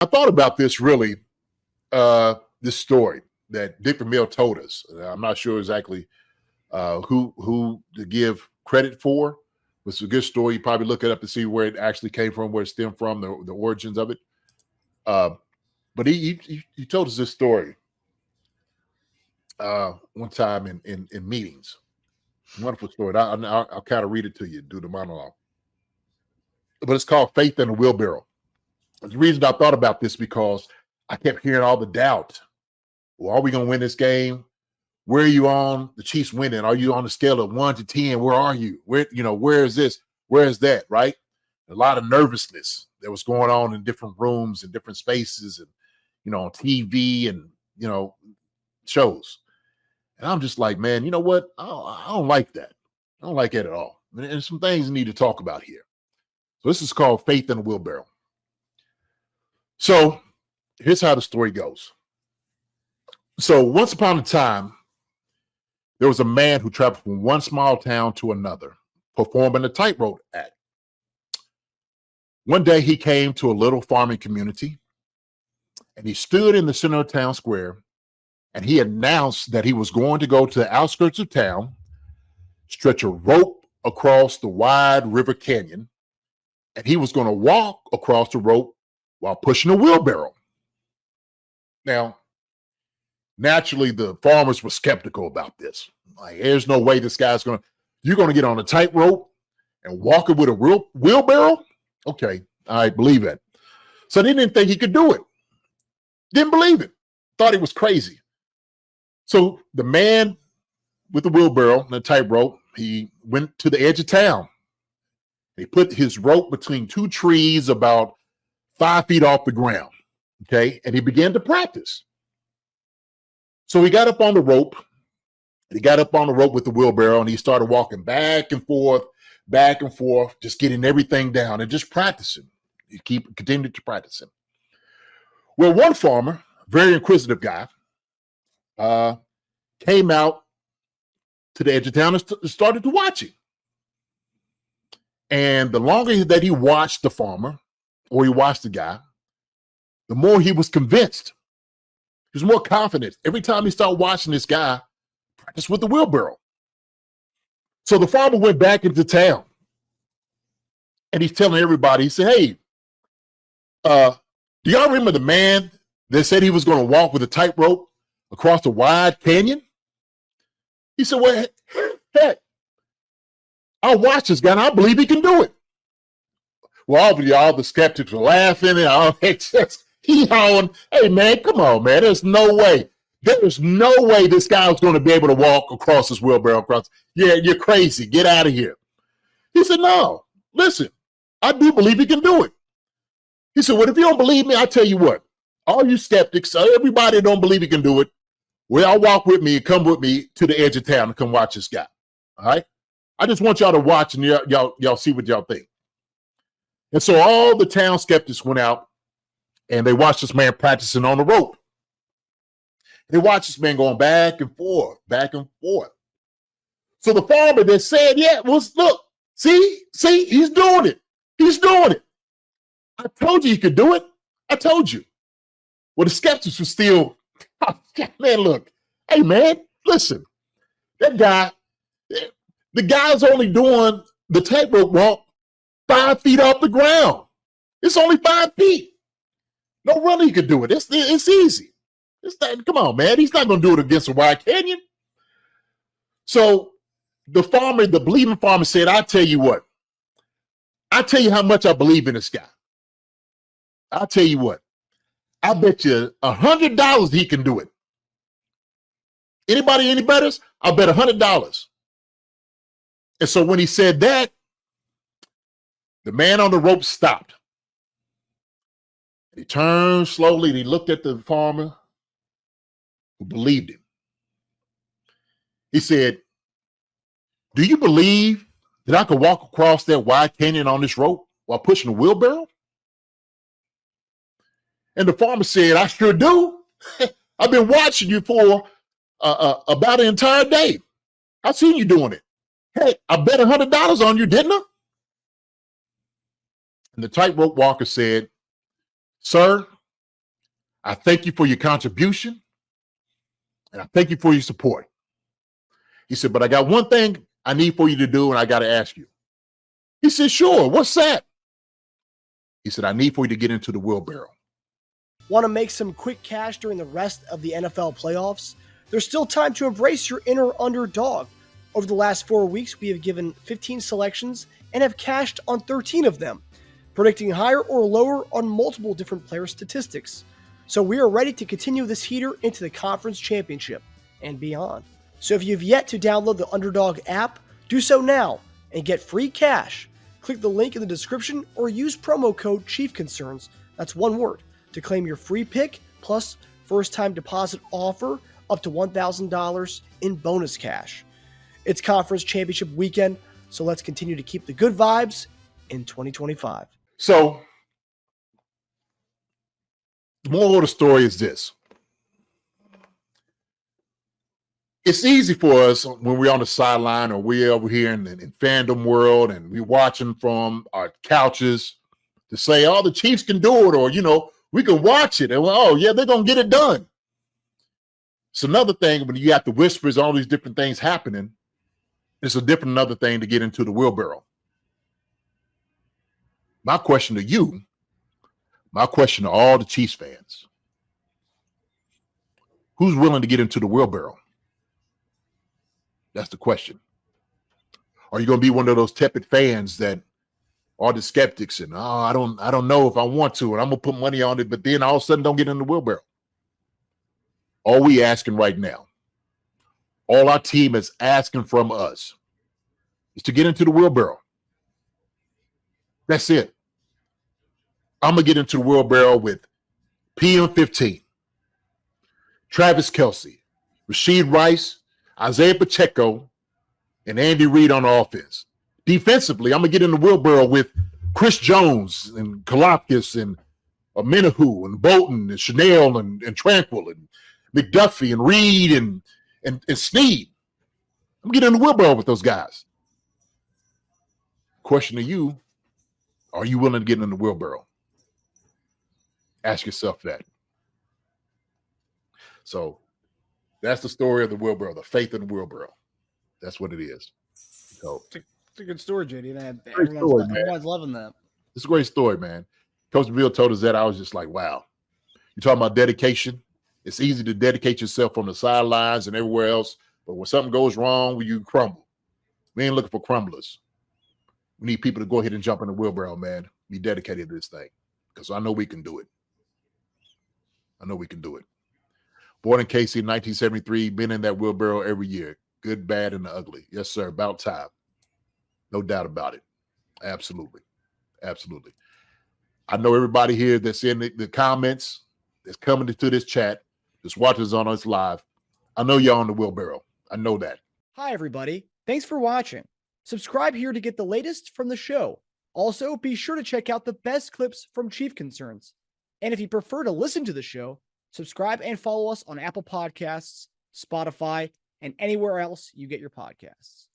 I thought about this really, this story that Dick Vermeil told us. I'm not sure exactly who to give credit for. It's a good story. You probably look it up to see where it actually came from, where it stemmed from, the origins of it. But he told us this story one time in meetings. Wonderful story. I'll kind of read it to you, do the monologue. But it's called Faith in the Wheelbarrow. The reason I thought about this because I kept hearing all the doubt. Well, are we going to win this game? Where are you on the Chiefs winning? Are you on the scale of 1 to 10? Where are you? Where is this? Where is that? Right? A lot of nervousness that was going on in different rooms and different spaces and, on TV and, shows. And I'm just like, man, you know what? I don't like that. I don't like it at all. And some things we need to talk about here. So this is called Faith in the Wheelbarrow. So here's how the story goes. So once upon a time, there was a man who traveled from one small town to another, performing a tightrope act. One day he came to a little farming community, and he stood in the center of town square, and he announced that he was going to go to the outskirts of town, stretch a rope across the wide river canyon, and he was going to walk across the rope while pushing a wheelbarrow. Now, naturally, the farmers were skeptical about this. Like, there's no way this guy's you're going to get on a tightrope and walk it with a wheelbarrow? Okay, I believe it. So they didn't think he could do it. Didn't believe it. Thought he was crazy. So the man with the wheelbarrow and the tightrope, he went to the edge of town. He put his rope between two trees about 5 feet off the ground, okay? And he began to practice. So he got up on the rope. He got up on the rope with the wheelbarrow, and he started walking back and forth, just getting everything down and just practicing. He continued to practice him. Well, one farmer, very inquisitive guy, came out to the edge of town and started to watch him. And the longer that he watched the farmer, or he watched the guy, the more he was convinced. He was more confident. Every time he started watching this guy practice with the wheelbarrow. So the farmer went back into town, and he's telling everybody, he said, hey, do y'all remember the man that said he was going to walk with a tightrope across the wide canyon? He said, well, heck, I watched this guy, and I believe he can do it. Well, all the skeptics were laughing, and all just hee-hawing. Hey, man, come on, man. There's no way. There's no way this guy was going to be able to walk across this wheelbarrow. Yeah, you're crazy. Get out of here. He said, no, listen, I do believe he can do it. He said, well, if you don't believe me, I'll tell you what. All you skeptics, everybody that don't believe he can do it, well, y'all walk with me and come with me to the edge of town and come watch this guy. All right? I just want y'all to watch and y'all see what y'all think. And so all the town skeptics went out and they watched this man practicing on the rope. They watched this man going back and forth, back and forth. So the farmer that said, yeah, well, look, see, he's doing it. He's doing it. I told you he could do it. I told you. Well, the skeptics were still, man, look, hey, man, listen, that guy, the guy's only doing the tightrope walk 5 feet off the ground. It's only 5 feet. No runner he could do it. It's easy. Come on, man. He's not going to do it against a wide canyon. So the believing farmer said, I'll tell you what. I'll tell you how much I believe in this guy. I'll tell you what. I bet you $100 he can do it. Anybody any betters? I'll bet $100. And so when he said that, the man on the rope stopped. He turned slowly and he looked at the farmer who believed him. He said, do you believe that I could walk across that wide canyon on this rope while pushing a wheelbarrow? And the farmer said, I sure do. I've been watching you for about an entire day. I've seen you doing it. Hey, I bet $100 on you, didn't I? And the tightrope walker said, sir, I thank you for your contribution, and I thank you for your support. He said, but I got one thing I need for you to do, and I got to ask you. He said, sure, what's that? He said, I need for you to get into the wheelbarrow. Want to make some quick cash during the rest of the NFL playoffs? There's still time to embrace your inner underdog. Over the last 4 weeks, we have given 15 selections and have cashed on 13 of them, predicting higher or lower on multiple different player statistics. So we are ready to continue this heater into the conference championship and beyond. So if you've yet to download the Underdog app, do so now and get free cash. Click the link in the description or use promo code CHIEFCONCERNS, that's one word, to claim your free pick plus first-time deposit offer up to $1,000 in bonus cash. It's conference championship weekend, so let's continue to keep the good vibes in 2025. So the moral of the story is this. It's easy for us when we're on the sideline or we're over here in fandom world and we're watching from our couches to say, oh, the Chiefs can do it, or, we can watch it. And, oh, yeah, they're going to get it done. It's another thing when you got the whispers, all these different things happening. It's another thing to get into the wheelbarrow. My question to you, my question to all the Chiefs fans, who's willing to get into the wheelbarrow? That's the question. Are you going to be one of those tepid fans that are the skeptics and, I don't know if I want to, and I'm going to put money on it, but then all of a sudden don't get in the wheelbarrow? All we asking right now, all our team is asking from us is to get into the wheelbarrow. That's it. I'm going to get into the wheelbarrow with PM15, Travis Kelce, Rashid Rice, Isaiah Pacheco, and Andy Reid on offense. Defensively, I'm going to get in the wheelbarrow with Chris Jones and Kalafdis and Menahu and Bolton and Chanel and Tranquil and McDuffie and Reed and Snead. I'm getting in the wheelbarrow with those guys. Question to you, are you willing to get in the wheelbarrow? Ask yourself that. So that's the story of the wheelbarrow, the faith in the wheelbarrow. That's what it is. So it's a good story, JD. And everyone's loving that. It's a great story, man. Coach Bill told us that. I was just like, wow. You're talking about dedication. It's easy to dedicate yourself on the sidelines and everywhere else, but when something goes wrong, you crumble. We ain't looking for crumblers. We need people to go ahead and jump in the wheelbarrow, man. Be dedicated to this thing, because I know we can do it. I know we can do it. Born in KC in 1973, been in that wheelbarrow every year. Good, bad, and the ugly. Yes, sir. About time. No doubt about it. Absolutely. Absolutely. I know everybody here that's in the comments, that's coming into this chat, that's watching us on us live. I know y'all on the wheelbarrow. I know that. Hi, everybody. Thanks for watching. Subscribe here to get the latest from the show. Also, be sure to check out the best clips from Chief Concerns. And if you prefer to listen to the show, subscribe and follow us on Apple Podcasts, Spotify, and anywhere else you get your podcasts.